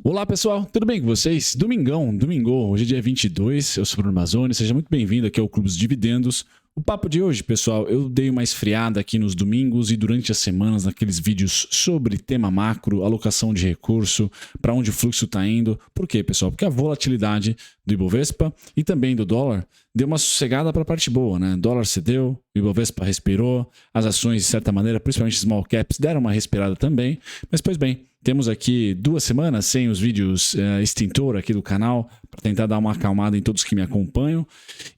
Olá pessoal, tudo bem com vocês? Domingo, hoje é dia 22, eu sou o Bruno Mazzoni, seja muito bem-vindo aqui ao Clube dos Dividendos. O papo de hoje, pessoal, eu dei uma esfriada aqui nos domingos e durante as semanas naqueles vídeos sobre tema macro, alocação de recurso, para onde o fluxo está indo. Por quê, pessoal? Porque a volatilidade do Ibovespa e também do dólar deu uma sossegada para a parte boa, né? O dólar cedeu, o Ibovespa respirou, as ações, de certa maneira, principalmente small caps, deram uma respirada também, mas pois bem, temos aqui 2 semanas sem os vídeos extintor aqui do canal para tentar dar uma acalmada em todos que me acompanham.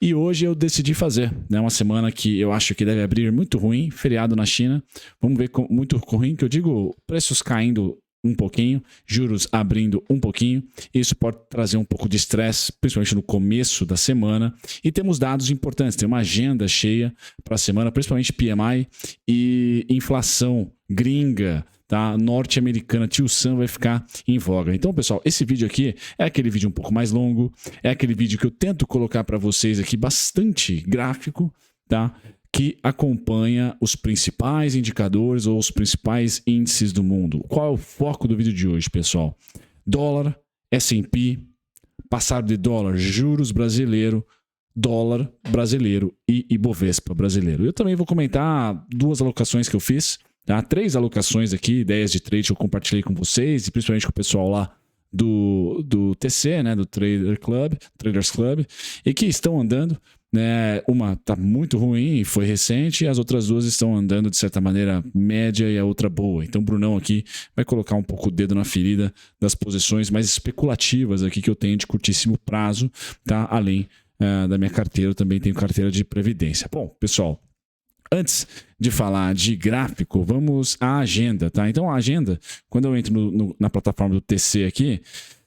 E hoje eu decidi fazer, né? Uma semana que eu acho que deve abrir muito ruim, feriado na China. Vamos ver muito ruim, que eu digo preços caindo um pouquinho, juros abrindo um pouquinho. Isso pode trazer um pouco de estresse, principalmente no começo da semana. E temos dados importantes, tem uma agenda cheia para a semana, principalmente PMI e inflação gringa, tá? Norte-americana, Tio Sam vai ficar em voga. Então, pessoal, esse vídeo aqui é aquele vídeo um pouco mais longo, é aquele vídeo que eu tento colocar para vocês aqui bastante gráfico, tá? Que acompanha os principais indicadores ou os principais índices do mundo. Qual é o foco do vídeo de hoje, pessoal? Dólar, S&P, passar de dólar, juros brasileiro, dólar brasileiro e Ibovespa brasileiro. Eu também vou comentar 2 alocações que eu fiz, tá? 3 alocações aqui, ideias de trade que eu compartilhei com vocês e principalmente com o pessoal lá do TC, né, do Traders Club, e que estão andando, né? Uma está muito ruim e foi recente, e as outras 2 estão andando de certa maneira média e a outra boa. Então o Brunão aqui vai colocar um pouco o dedo na ferida das posições mais especulativas aqui que eu tenho de curtíssimo prazo, tá? Além da minha carteira, eu também tenho carteira de previdência. Bom, pessoal, antes de falar de gráfico, vamos à agenda, tá? Então a agenda, quando eu entro na plataforma do TC aqui,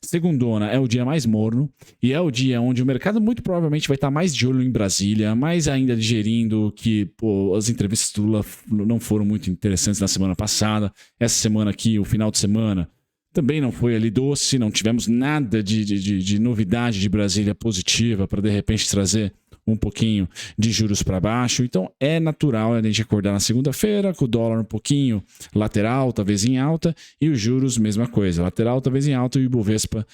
segundona é o dia mais morno e é o dia onde o mercado muito provavelmente vai estar mais de olho em Brasília, mais ainda digerindo que as entrevistas do Lula não foram muito interessantes na semana passada. Essa semana aqui, o final de semana, também não foi ali doce, não tivemos nada de novidade de Brasília positiva para de repente trazer um pouquinho de juros para baixo. Então é natural a gente acordar na segunda-feira com o dólar um pouquinho lateral, talvez em alta, e os juros, mesma coisa, lateral, talvez em alta, e o Ibovespa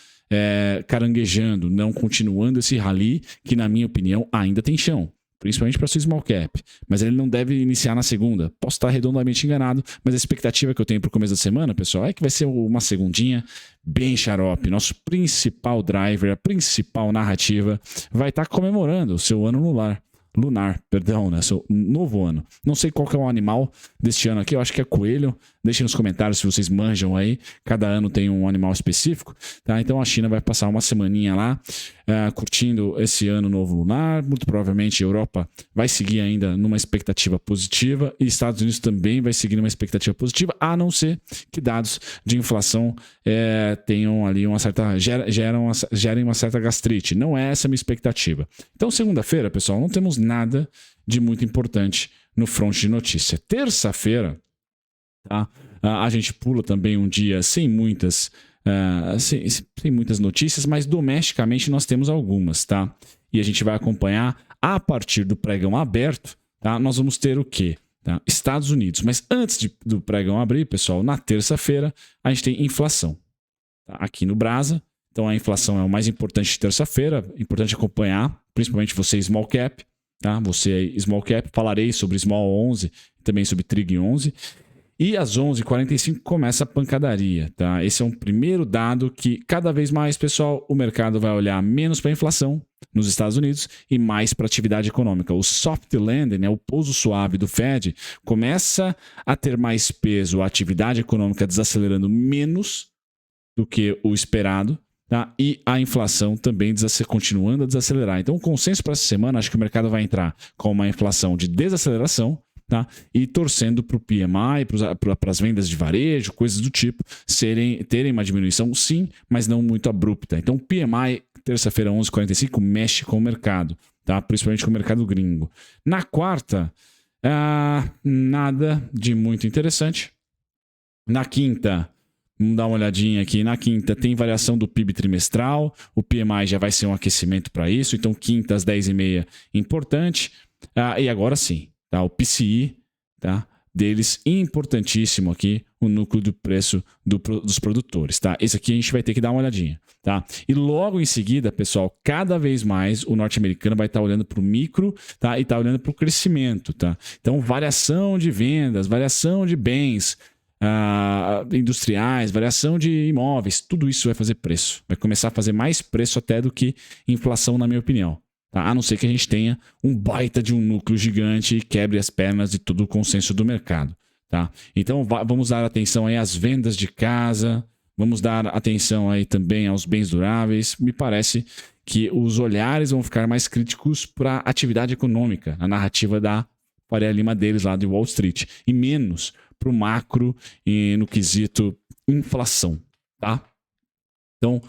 caranguejando, não continuando esse rally que, na minha opinião, ainda tem chão. Principalmente para sua small cap, mas ele não deve iniciar na segunda. Posso estar redondamente enganado, mas a expectativa que eu tenho para o começo da semana, pessoal, é que vai ser uma segundinha bem xarope. Nosso principal driver, a principal narrativa, vai estar comemorando o seu ano lunar, né? Seu novo ano. Não sei qual que é o animal deste ano aqui, eu acho que é coelho. Deixem nos comentários se vocês manjam aí. Cada ano tem um animal específico, tá? Então a China vai passar uma semaninha lá, curtindo esse ano novo lunar. Muito provavelmente a Europa vai seguir ainda numa expectativa positiva e Estados Unidos também vai seguir numa expectativa positiva, a não ser que dados de inflação tenham ali uma certa gerem uma certa gastrite. Não é essa a minha expectativa. Então segunda-feira, pessoal, não temos nada de muito importante no front de notícia. Terça-feira, tá? A gente pula também um dia sem muitas notícias, mas domesticamente nós temos algumas, tá? E a gente vai acompanhar a partir do pregão aberto, tá? Nós vamos ter o quê? Tá? Estados Unidos. Mas antes do pregão abrir, pessoal, na terça-feira a gente tem inflação, tá? Aqui no Brasa. Então a inflação é o mais importante de terça-feira, importante acompanhar, principalmente você small cap, tá? Você small cap, falarei sobre small 11, também sobre trig 11. E às 11h45 começa a pancadaria, tá? Esse é um primeiro dado que cada vez mais, pessoal, o mercado vai olhar menos para a inflação nos Estados Unidos e mais para a atividade econômica. O soft landing, né, o pouso suave do Fed, começa a ter mais peso, a atividade econômica desacelerando menos do que o esperado, tá? E a inflação também continuando a desacelerar. Então o consenso para essa semana, acho que o mercado vai entrar com uma inflação de desaceleração, tá? E torcendo para o PMI, para as vendas de varejo, coisas do tipo, terem uma diminuição, sim, mas não muito abrupta. Então, o PMI, terça-feira, 11h45, mexe com o mercado, tá? Principalmente com o mercado gringo. Na quarta, nada de muito interessante. Na quinta, vamos dar uma olhadinha aqui. Na quinta tem variação do PIB trimestral. O PMI já vai ser um aquecimento para isso. Então, quinta às 10h30, importante. E agora sim, tá? O PCI, tá? Deles, importantíssimo aqui. o núcleo do preço dos produtores, tá? Esse aqui a gente vai ter que dar uma olhadinha, tá? E logo em seguida, pessoal, cada vez mais o norte-americano vai estar olhando para o micro, tá? E tá olhando para o crescimento, tá? Então, variação de vendas, variação de bens industriais, variação de imóveis, tudo isso vai fazer preço. Vai começar a fazer mais preço até do que inflação, na minha opinião. Tá? A não ser que a gente tenha um baita de um núcleo gigante e quebre as pernas de todo o consenso do mercado. Tá? Então vamos dar atenção aí às vendas de casa, vamos dar atenção aí também aos bens duráveis. Me parece que os olhares vão ficar mais críticos para a atividade econômica, a narrativa da Faria Lima deles lá de Wall Street, e menos para o macro e no quesito inflação. Tá? Então,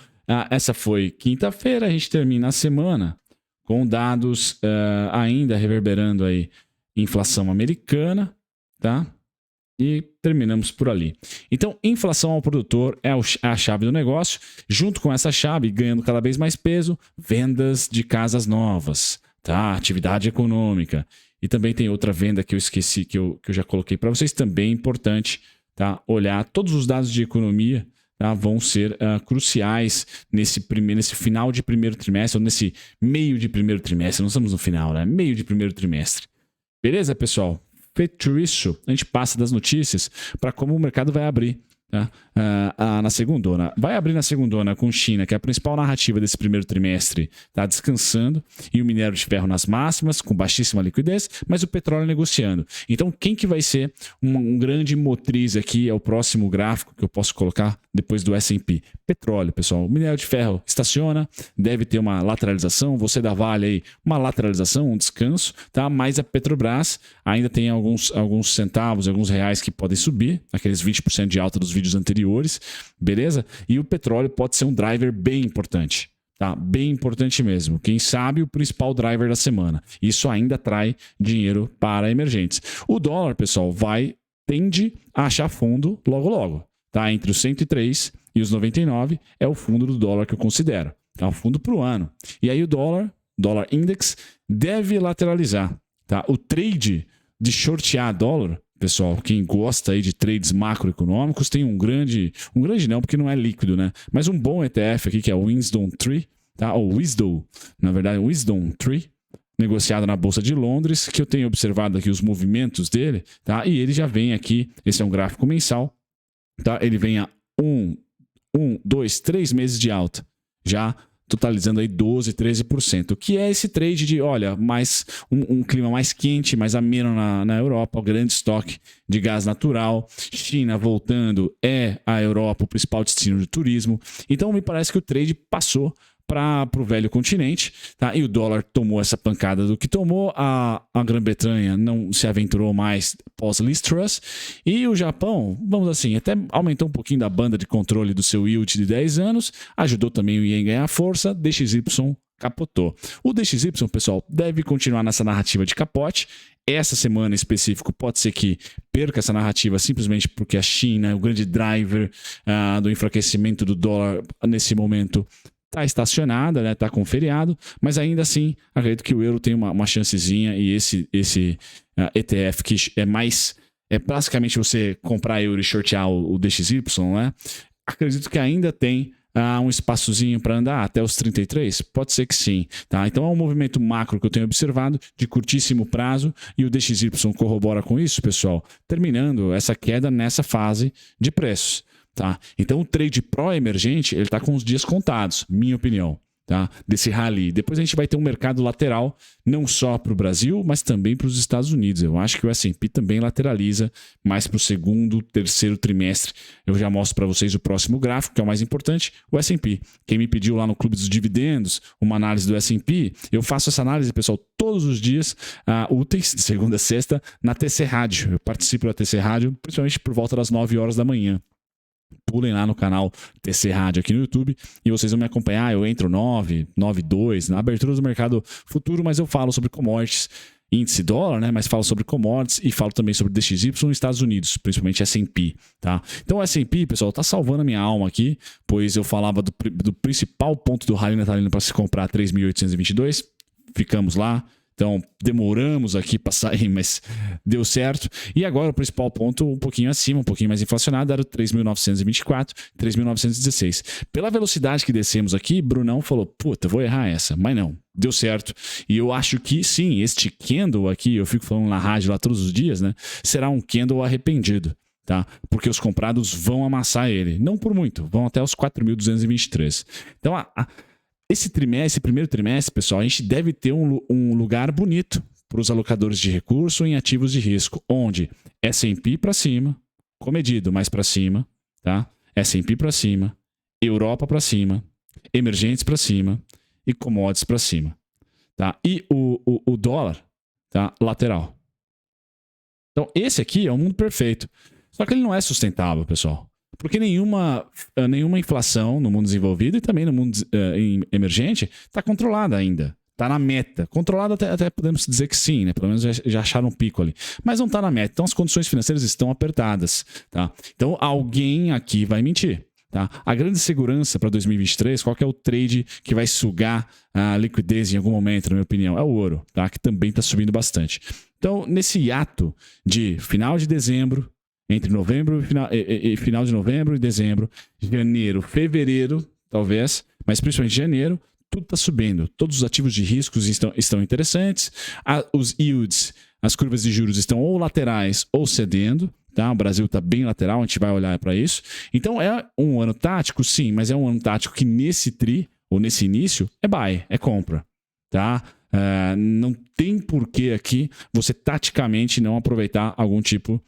essa foi quinta-feira, a gente termina a semana com dados ainda reverberando aí inflação americana, tá? E terminamos por ali. Então, inflação ao produtor é a chave do negócio. Junto com essa chave, ganhando cada vez mais peso, vendas de casas novas, tá? Atividade econômica. E também tem outra venda que eu esqueci, que eu já coloquei para vocês, também é importante, tá? Olhar todos os dados de economia, tá? Vão ser cruciais nesse final de primeiro trimestre, ou nesse meio de primeiro trimestre. Não estamos no final, né? Meio de primeiro trimestre. Beleza, pessoal? Feito isso, a gente passa das notícias para como o mercado vai abrir. Tá? Na segundona. Vai abrir na segundona com China, que é a principal narrativa desse primeiro trimestre, está descansando, e o minério de ferro nas máximas, com baixíssima liquidez, mas o petróleo negociando. Então, quem que vai ser um grande motriz aqui é o próximo gráfico que eu posso colocar depois do S&P. Petróleo, pessoal. O minério de ferro estaciona, deve ter uma lateralização, você da Vale aí, uma lateralização, um descanso, tá? Mas a Petrobras ainda tem alguns centavos, alguns reais que podem subir, aqueles 20% de alta dos vídeos anteriores, beleza? E o petróleo pode ser um driver bem importante, tá? Bem importante mesmo. Quem sabe o principal driver da semana. Isso ainda atrai dinheiro para emergentes. O dólar, pessoal, tende a achar fundo logo, tá? Entre os 103 e os 99 é o fundo do dólar que eu considero, tá? O fundo para o ano. E aí o dólar index deve lateralizar, tá? O trade de shortear dólar, pessoal, quem gosta aí de trades macroeconômicos, tem um grande não, porque não é líquido, né? Mas um bom ETF aqui, que é o Wisdom Tree, tá? Ou Wisdom, na verdade, Wisdom Tree, negociado na Bolsa de Londres, que eu tenho observado aqui os movimentos dele, tá? E ele já vem aqui, esse é um gráfico mensal, tá? Ele vem a 2, 3 meses de alta, já totalizando aí 12%, 13%, que é esse trade de, olha, mais um clima mais quente, mais ameno na Europa, o grande estoque de gás natural, China voltando, a Europa o principal destino de turismo. Então me parece que o trade passou para o velho continente, tá? E o dólar tomou essa pancada do que tomou, a Grã-Bretanha não se aventurou mais pós-Liz Truss, e o Japão, vamos assim, até aumentou um pouquinho da banda de controle do seu yield de 10 anos, ajudou também o Yen a ganhar força, DXY capotou. O DXY, pessoal, deve continuar nessa narrativa de capote. Essa semana em específico pode ser que perca essa narrativa simplesmente porque a China é o grande driver do enfraquecimento do dólar nesse momento. Está estacionada, né? Está com feriado, mas ainda assim acredito que o euro tem uma chancezinha, e esse ETF que é basicamente você comprar euro e shortear o DXY, né? Acredito que ainda tem um espaçozinho para andar até os 33? Pode ser que sim, tá? Então é um movimento macro que eu tenho observado de curtíssimo prazo, e o DXY corrobora com isso, pessoal, terminando essa queda nessa fase de preços. Tá? Então o trade pró-emergente ele está com os dias contados, minha opinião, tá? Desse rally. Depois a gente vai ter um mercado lateral, não só para o Brasil, mas também para os Estados Unidos. Eu acho que o S&P também lateraliza mais para o segundo, terceiro trimestre. Eu já mostro para vocês o próximo gráfico, que é o mais importante, o S&P. Quem me pediu lá no Clube dos Dividendos uma análise do S&P, eu faço essa análise, pessoal, todos os dias úteis, de segunda a sexta, na TC Rádio. Eu participo da TC Rádio, principalmente por volta das 9 horas da manhã. Pulem lá no canal TC Rádio aqui no YouTube e vocês vão me acompanhar. Eu entro 9,2 na abertura do mercado futuro, mas eu falo sobre commodities, índice dólar, né? Mas falo sobre commodities e falo também sobre DXY nos Estados Unidos, principalmente S&P, tá? Então o S&P, pessoal, tá salvando a minha alma aqui, pois eu falava do principal ponto do rally natalino para se comprar 3.822, ficamos lá. Então, demoramos aqui para sair, mas deu certo. E agora o principal ponto, um pouquinho acima, um pouquinho mais inflacionado, era 3.924, 3.916. Pela velocidade que descemos aqui, Brunão falou, puta, vou errar essa. Mas não, deu certo. E eu acho que, sim, este candle aqui, eu fico falando na rádio lá todos os dias, né? Será um candle arrependido. Tá? Porque os comprados vão amassar ele. Não por muito, vão até os 4.223. Então, esse primeiro trimestre, pessoal, a gente deve ter um lugar bonito para os alocadores de recurso em ativos de risco, onde S&P para cima, comedido mais para cima, tá? S&P para cima, Europa para cima, emergentes para cima e commodities para cima, tá? E o dólar, tá? Lateral. Então, esse aqui é o mundo perfeito. Só que ele não é sustentável, pessoal. Porque nenhuma inflação no mundo desenvolvido e também no mundo emergente está controlada ainda. Está na meta. Controlada até podemos dizer que sim, né? Pelo menos já acharam um pico ali. Mas não está na meta. Então as condições financeiras estão apertadas. Tá? Então alguém aqui vai mentir. Tá? A grande segurança para 2023, qual que é o trade que vai sugar a liquidez em algum momento, na minha opinião? É o ouro, tá? Que também está subindo bastante. Então, nesse hiato de final de dezembro, entre novembro e final de novembro e dezembro, janeiro, fevereiro, talvez, mas principalmente janeiro, tudo está subindo. Todos os ativos de riscos estão interessantes. Os yields, as curvas de juros estão ou laterais ou cedendo. Tá? O Brasil está bem lateral, a gente vai olhar para isso. Então é um ano tático, sim, mas é um ano tático que nesse ou nesse início, é buy, é compra. Tá? Não tem porquê aqui você taticamente não aproveitar algum tipo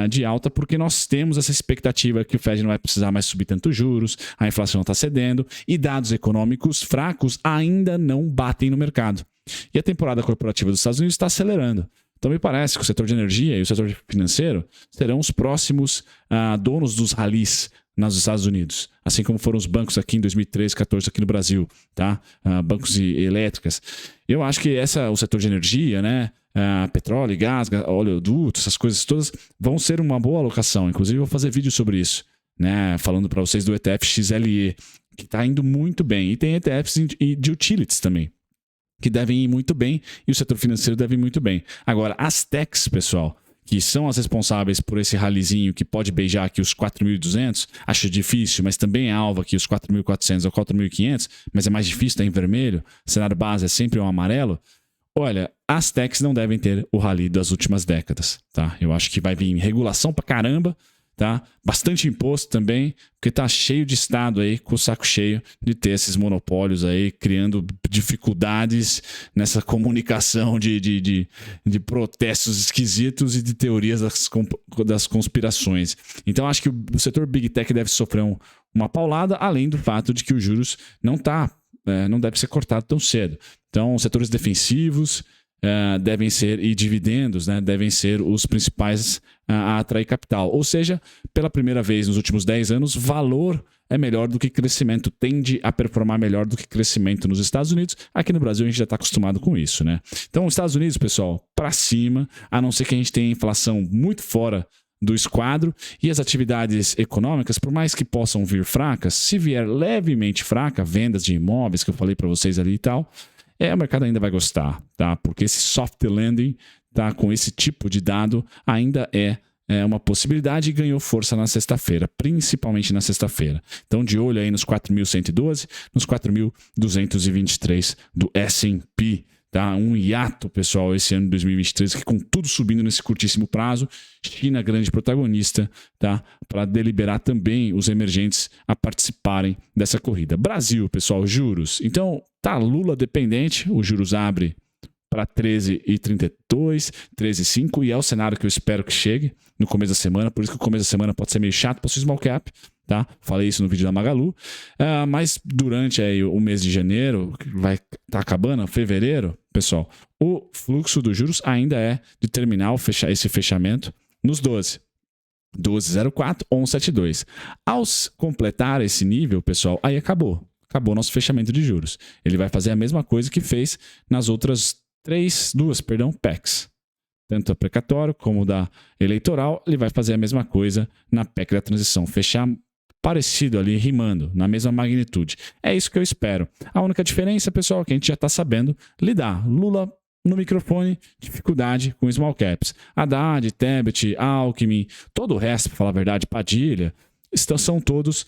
de alta, porque nós temos essa expectativa que o Fed não vai precisar mais subir tanto juros, a inflação está cedendo e dados econômicos fracos ainda não batem no mercado. E a temporada corporativa dos Estados Unidos está acelerando. Então me parece que o setor de energia e o setor financeiro serão os próximos donos dos ralis nos Estados Unidos, assim como foram os bancos aqui em 2013, 2014 aqui no Brasil, tá? Bancos e elétricas. Eu acho que o setor de energia, né? Petróleo, gás, oleoduto, essas coisas todas vão ser uma boa alocação. Inclusive, eu vou fazer vídeo sobre isso, né? Falando para vocês do ETF XLE, que está indo muito bem. E tem ETFs de utilities também, que devem ir muito bem, e o setor financeiro deve ir muito bem. Agora, as techs, pessoal, que são as responsáveis por esse ralizinho que pode beijar aqui os 4.200, acho difícil, mas também é alvo aqui os 4.400 ou 4.500, mas é mais difícil, está em vermelho, o cenário base é sempre um amarelo. Olha, as techs não devem ter o rally das últimas décadas, tá? Eu acho que vai vir regulação pra caramba, tá? Bastante imposto também, porque tá cheio de estado aí, com o saco cheio de ter esses monopólios aí, criando dificuldades nessa comunicação de protestos esquisitos e de teorias das conspirações. Então acho que o setor Big Tech deve sofrer uma paulada, além do fato de que os juros não deve ser cortado tão cedo. Então, setores defensivos devem ser, e dividendos, né, devem ser os principais a atrair capital. Ou seja, pela primeira vez nos últimos 10 anos, valor é melhor do que crescimento, tende a performar melhor do que crescimento nos Estados Unidos. Aqui no Brasil a gente já está acostumado com isso, né? Então, os Estados Unidos, pessoal, para cima, a não ser que a gente tenha inflação muito fora do esquadro, e as atividades econômicas, por mais que possam vir fracas, se vier levemente fraca, vendas de imóveis que eu falei para vocês ali e tal, o mercado ainda vai gostar, tá? Porque esse soft landing, tá, com esse tipo de dado ainda é uma possibilidade, e ganhou força na sexta-feira, principalmente na sexta-feira. Então, de olho aí nos 4.112, nos 4.223 do S&P. Tá? Um hiato, pessoal, esse ano de 2023, que com tudo subindo nesse curtíssimo prazo, China grande protagonista, tá? Para deliberar também os emergentes a participarem dessa corrida. Brasil, pessoal, juros. Então, tá Lula dependente, o juros abre para 13,32, 13,5, e é o cenário que eu espero que chegue no começo da semana, por isso que o começo da semana pode ser meio chato para o small cap, tá? Falei isso no vídeo da Magalu, mas durante aí o mês de janeiro, que vai estar acabando, fevereiro, pessoal, o fluxo dos juros ainda é de terminar esse fechamento nos 12. 12,04, 11,72. Ao completar esse nível, pessoal, aí acabou o nosso fechamento de juros. Ele vai fazer a mesma coisa que fez nas outras duas PECs. Tanto a precatório como da eleitoral, ele vai fazer a mesma coisa na PEC da transição. Fechar parecido ali, rimando, na mesma magnitude. É isso que eu espero. A única diferença, pessoal, é que a gente já está sabendo lidar. Lula No microfone, dificuldade com small caps. Haddad, Tebet, Alckmin, todo o resto, para falar a verdade, Padilha, são todos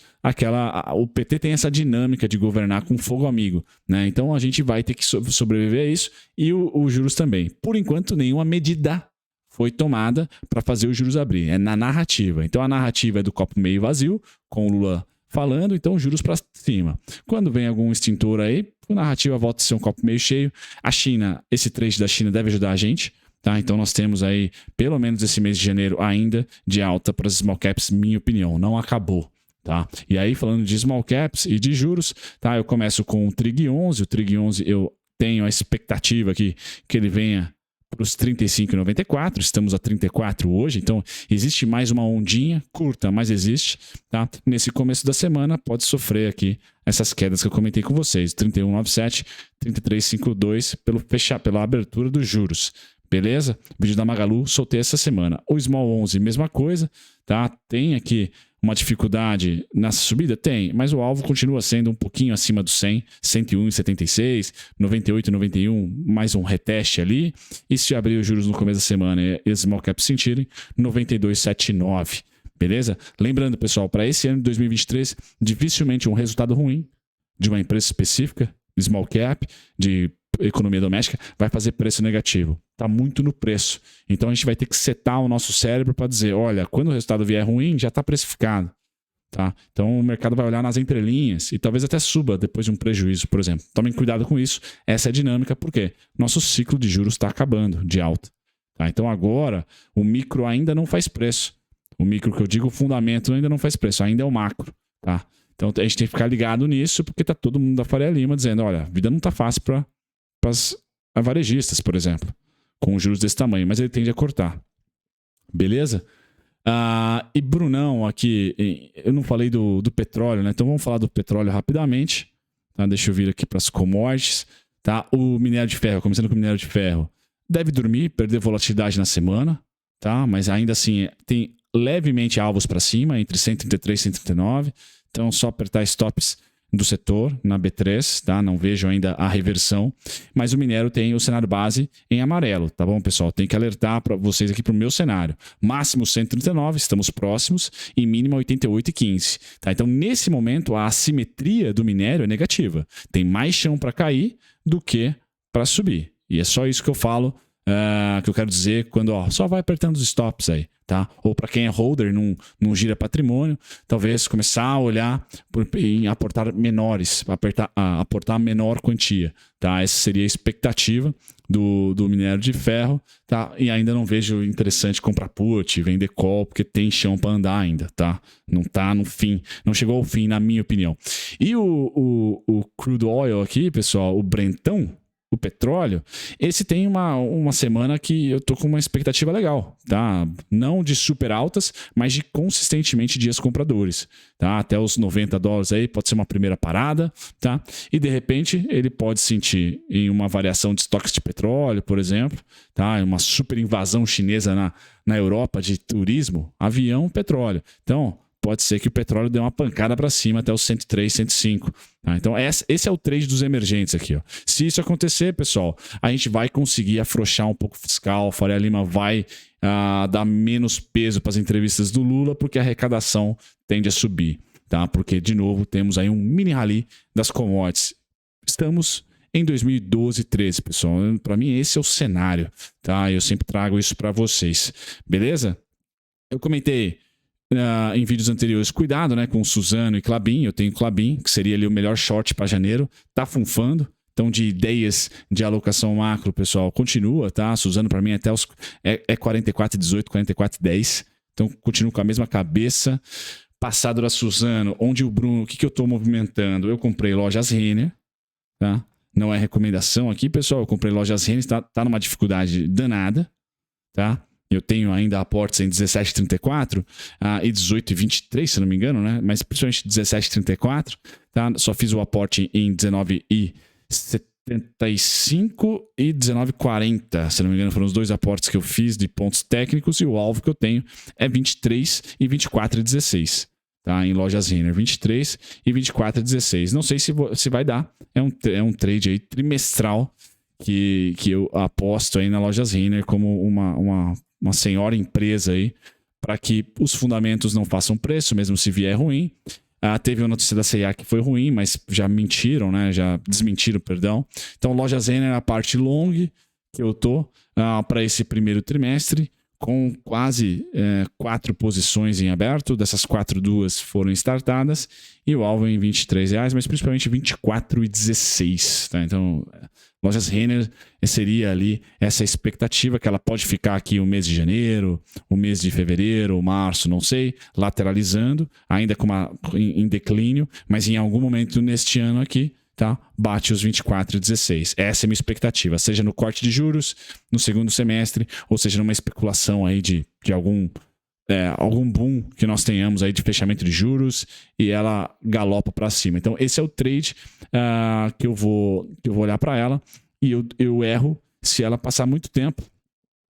o PT tem essa dinâmica de governar com fogo amigo, né? Então a gente vai ter que sobreviver a isso e os juros também. Por enquanto, nenhuma medida foi tomada para fazer os juros abrir. É na narrativa. Então a narrativa é do copo meio vazio, com o Lula falando, então juros para cima. Quando vem algum extintor aí, a narrativa volta a ser um copo meio cheio. A China, esse trade da China deve ajudar a gente. Tá? Então nós temos aí, pelo menos esse mês de janeiro ainda, de alta para as small caps, minha opinião, não acabou. Tá? E aí, falando de small caps e de juros, tá? Eu começo com o Trig 11. O Trig 11 eu tenho a expectativa aqui que ele venha para os 35,94. Estamos a 34 hoje, então existe mais uma ondinha curta, mas existe. Tá? Nesse começo da semana pode sofrer aqui essas quedas que eu comentei com vocês, 31,97, 33,52 pela abertura dos juros. Beleza? Vídeo da Magalu, soltei essa semana. O Small 11, mesma coisa, tá? Tem aqui uma dificuldade nessa subida? Tem, mas o alvo continua sendo um pouquinho acima do 100, 101,76, 98,91, mais um reteste ali. E se abrir os juros no começo da semana e os small caps sentirem, 92,79. Beleza? Lembrando, pessoal, para esse ano de 2023, dificilmente um resultado ruim de uma empresa específica, small cap, de economia doméstica, vai fazer preço negativo. Está muito no preço. Então a gente vai ter que setar o nosso cérebro para dizer, olha, quando o resultado vier ruim, já está precificado. Tá? Então o mercado vai olhar nas entrelinhas e talvez até suba depois de um prejuízo, por exemplo. Tomem cuidado com isso. Essa é a dinâmica, porque nosso ciclo de juros está acabando de alta. Tá? Então agora o micro ainda não faz preço. O micro que eu digo, o fundamento ainda não faz preço, ainda é o macro. Tá? Então a gente tem que ficar ligado nisso, porque está todo mundo da Faria Lima dizendo, olha, a vida não está fácil para as varejistas, por exemplo, com juros desse tamanho, mas ele tende a cortar. Beleza? E Brunão aqui, eu não falei do petróleo, né? Então vamos falar do petróleo rapidamente. Tá? Deixa eu vir aqui para as commodities. Tá? O minério de ferro, começando com o minério de ferro, deve dormir, perder volatilidade na semana, tá? Mas ainda assim tem levemente alvos para cima, entre 133 e 139. Então só apertar stops do setor na B3, tá? Não vejo ainda a reversão, mas o minério tem o cenário base em amarelo, tá bom, pessoal? Tem que alertar para vocês aqui para o meu cenário. Máximo 139, estamos próximos, e mínimo 88,15, tá? Então, nesse momento, a assimetria do minério é negativa. Tem mais chão para cair do que para subir. E é só isso que eu falo, que eu quero dizer quando só vai apertando os stops aí, tá? Ou para quem é holder, não gira patrimônio, talvez começar a olhar em aportar menores, aportar menor quantia, tá? Essa seria a expectativa do minério de ferro, tá? E ainda não vejo interessante comprar put, vender call, porque tem chão para andar ainda, tá? Não tá no fim, não chegou ao fim, na minha opinião. E o crude oil aqui, pessoal, o Brentão, o petróleo, esse tem uma semana que eu tô com uma expectativa legal, tá? Não de super altas, mas de consistentemente dias compradores, tá? Até os $90 aí pode ser uma primeira parada, tá? E de repente ele pode sentir em uma variação de estoques de petróleo, por exemplo, tá? Uma super invasão chinesa na Europa de turismo, avião, petróleo. Então, pode ser que o petróleo dê uma pancada para cima até os 103, 105. Tá? Então, esse é o trade dos emergentes aqui. Ó. Se isso acontecer, pessoal, a gente vai conseguir afrouxar um pouco o fiscal. A Faria Lima vai dar menos peso para as entrevistas do Lula, porque a arrecadação tende a subir. Tá? Porque, de novo, temos aí um mini rally das commodities. Estamos em 2012, 13, pessoal. Para mim, esse é o cenário. Tá? Eu sempre trago isso para vocês. Beleza? Eu comentei em vídeos anteriores, cuidado, né, com Suzano e Klabin. Eu tenho Klabin, que seria ali o melhor short para janeiro, tá funfando. Então, de ideias de alocação macro, pessoal, continua, tá? Suzano para mim até é 44,18, 44,10. Então, continuo com a mesma cabeça. Passado da Suzano, onde o Bruno, o que eu estou movimentando? Eu comprei lojas Renner, tá? Não é recomendação aqui, pessoal. Eu comprei lojas Renner, tá numa dificuldade danada, tá? Eu tenho ainda aportes em 17,34 e 18,23, se não me engano, né? Mas principalmente 17,34, tá? Só fiz o aporte em 19,75 e 19,40, se não me engano, foram os dois aportes que eu fiz de pontos técnicos, e o alvo que eu tenho é 23 e 24,16, tá? Em lojas Renner, 23 e 24,16. Não sei se vai dar, é um trade aí trimestral que eu aposto aí na Lojas Renner como uma senhora empresa aí, para que os fundamentos não façam preço, mesmo se vier ruim. Teve uma notícia da C&A que foi ruim, mas já mentiram, né? Já desmentiram, perdão. Então, Lojas Renner é a parte long que eu tô para esse primeiro trimestre, com quase 4 posições em aberto. Dessas 4, 2 foram startadas e o alvo é em R$23, mas principalmente R$24,16. Tá? Então, Lojas Renner seria ali essa expectativa que ela pode ficar aqui o mês de janeiro, o mês de fevereiro, março, não sei, lateralizando, ainda em declínio, mas em algum momento neste ano aqui, tá? Bate os 24,16. Essa é a minha expectativa, seja no corte de juros, no segundo semestre, ou seja numa especulação aí de algum boom que nós tenhamos aí de fechamento de juros e ela galopa para cima. Então esse é o trade que eu vou olhar para ela e eu erro se ela passar muito tempo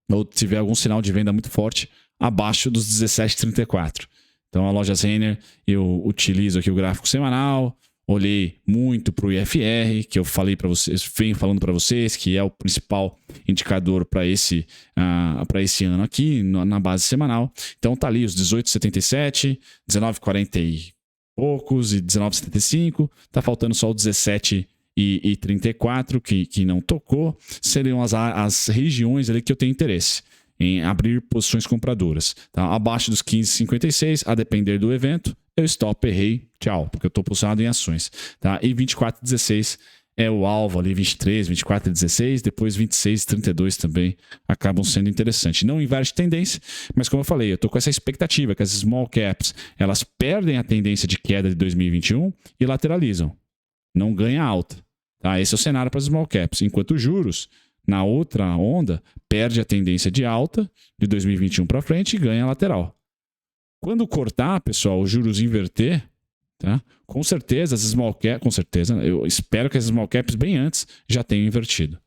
ou tiver algum sinal de venda muito forte abaixo dos 17,34. Então a Lojas Renner, eu utilizo aqui o gráfico semanal, olhei muito para o IFR, que eu falei para vocês, venho falando para vocês, que é o principal indicador para esse ano aqui, na base semanal. Então tá ali os 18,77, 19,40 e poucos e 19,75. Tá faltando só o 17,34 que não tocou. Seriam as regiões ali que eu tenho interesse em abrir posições compradoras. Tá? Abaixo dos 15,56, a depender do evento, eu stop, errei, tchau, porque eu estou posicionado em ações. Tá? E 24,16 é o alvo ali, 23, 24,16, depois 26,32 também acabam sendo interessantes. Não inverte tendência, mas como eu falei, eu estou com essa expectativa que as small caps, elas perdem a tendência de queda de 2021 e lateralizam. Não ganha alta. Tá? Esse é o cenário para as small caps. Enquanto os juros, na outra onda, perde a tendência de alta de 2021 para frente e ganha lateral. Quando cortar, pessoal, os juros inverter, tá? Com certeza as small caps, com certeza, eu espero que as small caps bem antes já tenham invertido.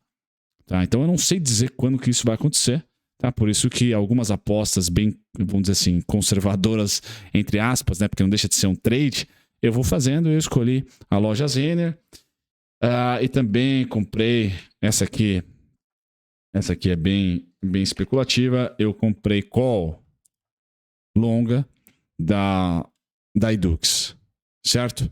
Tá? Então eu não sei dizer quando que isso vai acontecer, tá? Por isso que algumas apostas bem, vamos dizer assim, conservadoras, entre aspas, né? Porque não deixa de ser um trade, eu vou fazendo, eu escolhi a Lojas Renner e também comprei essa aqui é bem especulativa, eu comprei call longa da Edux, certo?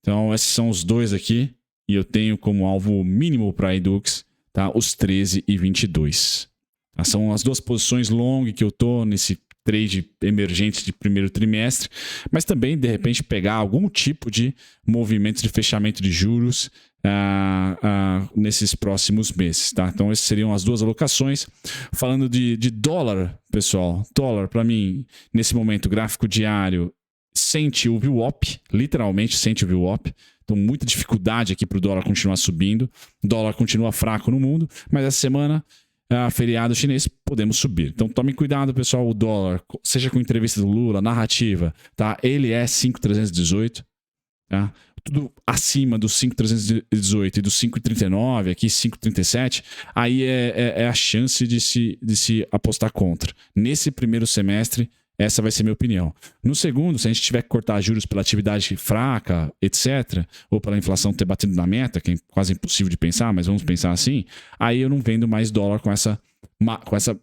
Então esses são os dois aqui e eu tenho como alvo mínimo para a Edux, tá? Os 13 e 22. Tá? São as duas posições long que eu tô nesse trade emergente de primeiro trimestre, mas também de repente pegar algum tipo de movimento de fechamento de juros nesses próximos meses, tá? Então essas seriam as duas alocações. Falando de dólar, pessoal, dólar para mim nesse momento gráfico diário sente o VWAP, literalmente sente o VWAP. Então muita dificuldade aqui para o dólar continuar subindo. O dólar continua fraco no mundo, mas essa semana feriado chinês, podemos subir. Então tomem cuidado, pessoal, o dólar, seja com entrevista do Lula, narrativa, tá? Ele é 5,318, tá? Tudo acima do 5,318 e do 5,39, aqui 5,37, aí é a chance de se apostar contra. Nesse primeiro semestre, essa vai ser minha opinião. No segundo, se a gente tiver que cortar juros pela atividade fraca, etc., ou pela inflação ter batido na meta, que é quase impossível de pensar, mas vamos pensar assim, aí eu não vendo mais dólar com essa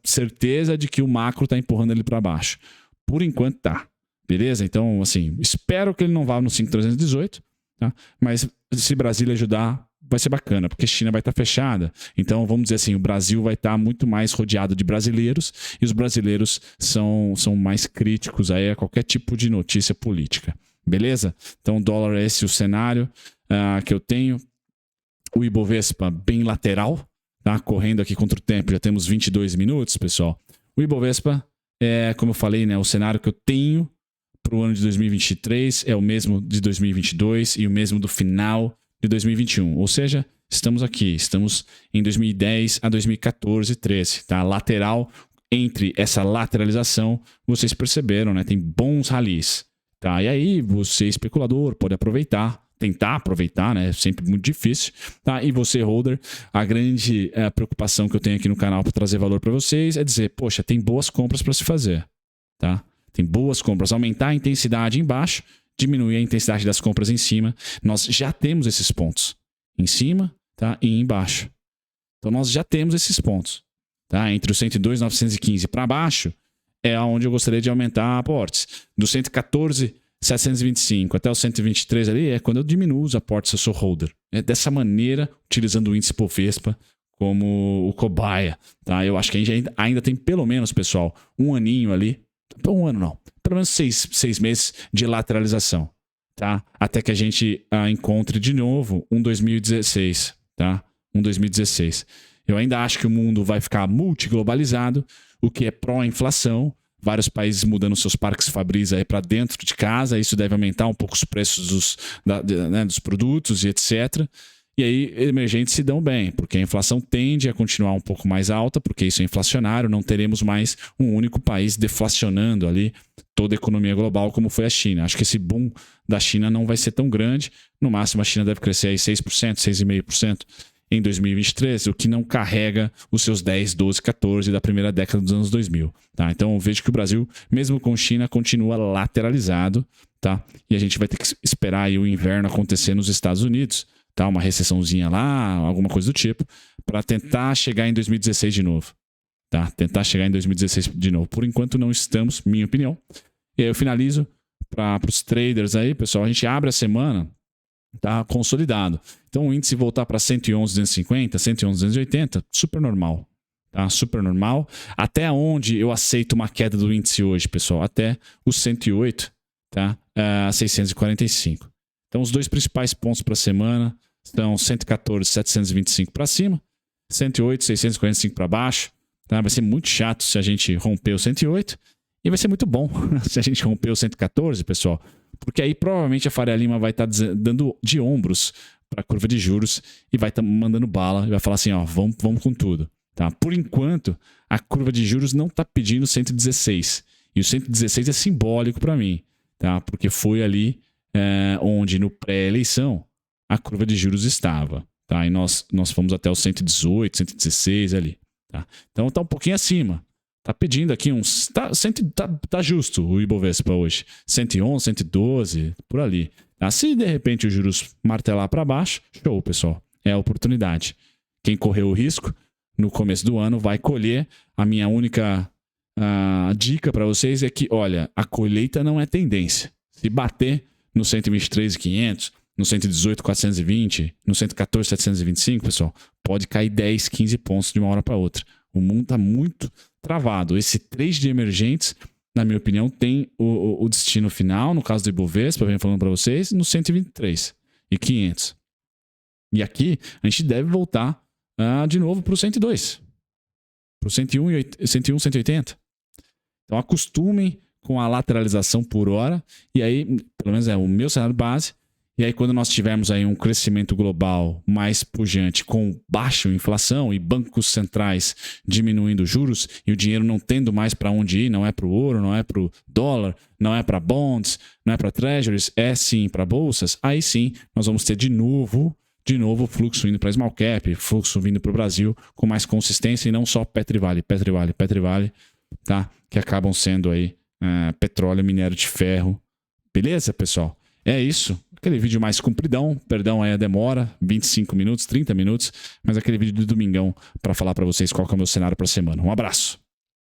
certeza de que o macro está empurrando ele para baixo. Por enquanto tá. Beleza? Então, assim, espero que ele não vá no 5,318, tá? Mas se Brasília ajudar, vai ser bacana, porque a China vai estar fechada. Então, vamos dizer assim, o Brasil vai estar muito mais rodeado de brasileiros e os brasileiros são mais críticos aí a qualquer tipo de notícia política. Beleza? Então, dólar é esse o cenário que eu tenho. O Ibovespa bem lateral, tá? Correndo aqui contra o tempo, já temos 22 minutos, pessoal. O Ibovespa é, como eu falei, né, o cenário que eu tenho para o ano de 2023 é o mesmo de 2022 e o mesmo do final de 2021. Ou seja, estamos em 2010 a 2014, 13, tá? Lateral, entre essa lateralização, vocês perceberam, né? Tem bons ralis, tá? E aí, você, especulador, pode tentar aproveitar, né? Sempre muito difícil, tá? E você, holder, a grande preocupação que eu tenho aqui no canal para trazer valor para vocês é dizer, poxa, tem boas compras para se fazer, tá? Tem boas compras, aumentar a intensidade embaixo, diminuir a intensidade das compras em cima. Nós já temos esses pontos em cima, tá? E embaixo. Então nós já temos esses pontos. Tá? Entre os 102,915 para baixo é onde eu gostaria de aumentar aportes. Do 114,725 até o 123 ali é quando eu diminuo os aportes se eu sou holder. É dessa maneira, utilizando o índice Bovespa como o cobaia. Tá? Eu acho que a gente ainda tem pelo menos, pessoal, um aninho ali. Um ano não. Pelo menos seis meses de lateralização. Tá? Até que a gente encontre de novo um 2016. Tá? Um 2016. Eu ainda acho que o mundo vai ficar multiglobalizado, o que é pró-inflação. Vários países mudando seus parques fabris para dentro de casa. Isso deve aumentar um pouco os preços dos produtos e etc. E aí, emergentes se dão bem, porque a inflação tende a continuar um pouco mais alta, porque isso é inflacionário. Não teremos mais um único país deflacionando ali toda a economia global como foi a China. Acho que esse boom da China não vai ser tão grande. No máximo, a China deve crescer aí 6%, 6,5%. Em 2023, o que não carrega os seus 10, 12, 14 da primeira década dos anos 2000. Tá? Então, eu vejo que o Brasil, mesmo com China, continua lateralizado. Tá? E a gente vai ter que esperar aí o inverno acontecer nos Estados Unidos, tá? Uma recessãozinha lá, alguma coisa do tipo, para tentar chegar em 2016 de novo. Tá? Tentar chegar em 2016 de novo. Por enquanto, não estamos, minha opinião. E aí eu finalizo para os traders aí, pessoal. A gente abre a semana, tá consolidado. Então o índice voltar para 111,250, 111,280, super normal. Tá? Super normal. Até onde eu aceito uma queda do índice hoje, pessoal? Até os 108, tá? 645. Então os dois principais pontos para a semana são 114,725 para cima, 108,645 para baixo. Tá? Vai ser muito chato se a gente romper o 108 e vai ser muito bom se a gente romper o 114, pessoal. Porque aí provavelmente a Faria Lima vai estar dando de ombros para a curva de juros e vai estar mandando bala e vai falar assim, ó, vamos com tudo. Tá? Por enquanto, a curva de juros não está pedindo 116. E o 116 é simbólico para mim, tá? Porque foi ali onde no pré-eleição a curva de juros estava. Tá? E nós fomos até o 118, 116 ali. Tá? Então está um pouquinho acima. Tá pedindo aqui uns... Tá justo o Ibovespa hoje. 111, 112, por ali. Tá? Se de repente os juros martelar para baixo, show, pessoal. É a oportunidade. Quem correu o risco no começo do ano vai colher. A minha única dica para vocês é que, olha, a colheita não é tendência. Se bater no 123,500, no 118,420, no 114,725, pessoal, pode cair 10, 15 pontos de uma hora para outra. O mundo está muito travado. Esse trade de emergentes, na minha opinião, tem o destino final, no caso do Ibovespa, venho falando para vocês, no 123,500. E aqui a gente deve voltar de novo para o 102, para o 101, 180. Então acostumem com a lateralização por hora, e aí, pelo menos é o meu cenário base. E aí, quando nós tivermos aí um crescimento global mais pujante, com baixa inflação e bancos centrais diminuindo juros e o dinheiro não tendo mais para onde ir, não é para o ouro, não é para o dólar, não é para bonds, não é para treasuries, é sim para bolsas, aí sim nós vamos ter de novo fluxo indo para small cap, fluxo vindo para o Brasil com mais consistência e não só Petrivale, tá? Que acabam sendo aí petróleo, minério de ferro. Beleza, pessoal? É isso. Aquele vídeo mais compridão, perdão aí a demora, 25 minutos, 30 minutos, mas aquele vídeo do domingão para falar para vocês qual que é o meu cenário para a semana. Um abraço.